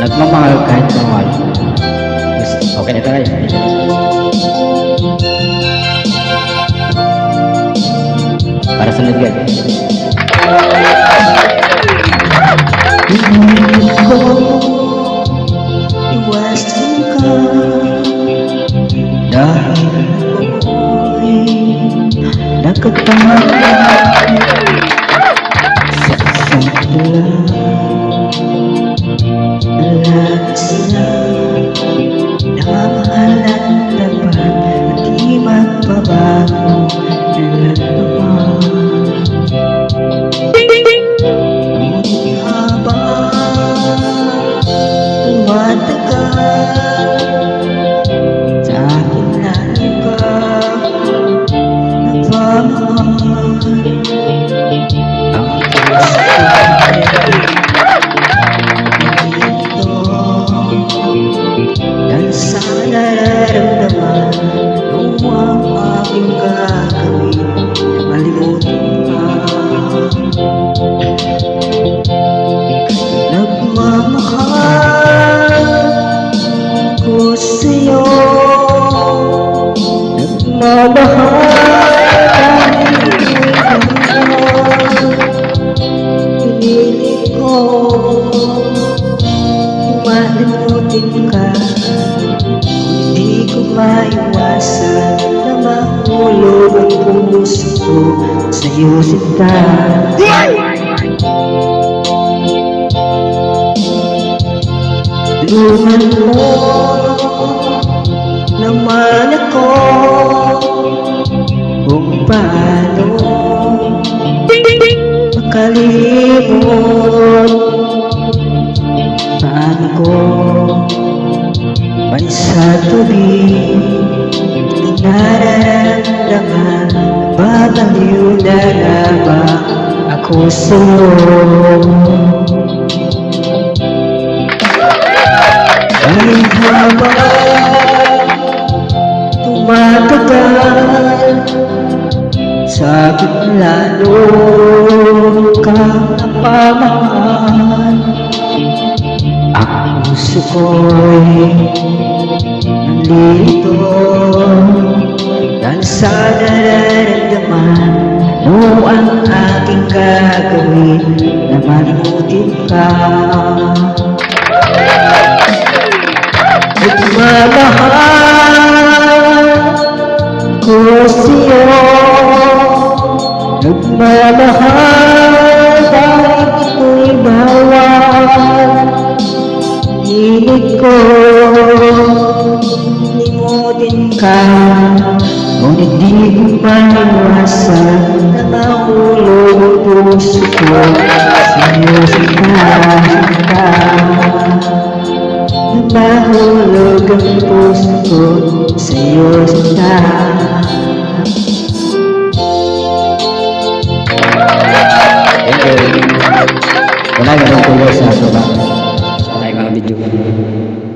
Nagmamahal kahit bawal. Mas okay na tayo. Para sa nagyan. Hindi ko iwasan ka dahil ako'y nagkatamaran sa isang tula. Alas na namamahalan dapat at di magbabago ng naman. Ngunit habang tumatagal sa akin lagi ka nagmamahal. Ang puso dahil sa nararamdaman nung ang aking gagawin malimutin ka. Nagmamahal ko sa'yo, nagmamahal dahil ikaw pinilit ko malimutin ka. Hindi ko maiwasan na mahulog ang puso ko sa'yo, sinta. Tulungan mo naman ako kung paano makalimot. Paano ko may sa tubig nararamdaman, babaliw na lamang ako sa'yo. Dahil habang tumatagal sa gitna nung kapamahal, ang puso ko'y nandito dahil sa nararamdaman nung ang aking gagawin na malimutin ka. Nagmamahal ko sa'yo, nagmamahal dahil ito'y bawal. Hilig ko limutin ka, ngunit di ko maiwasan na mahulog ang puso ko sa'yo, sinta. Mahulog ang puso ko sa'yo, sinta. Thank you. Wala ganun tuloy sa soba. Wala yung mga video.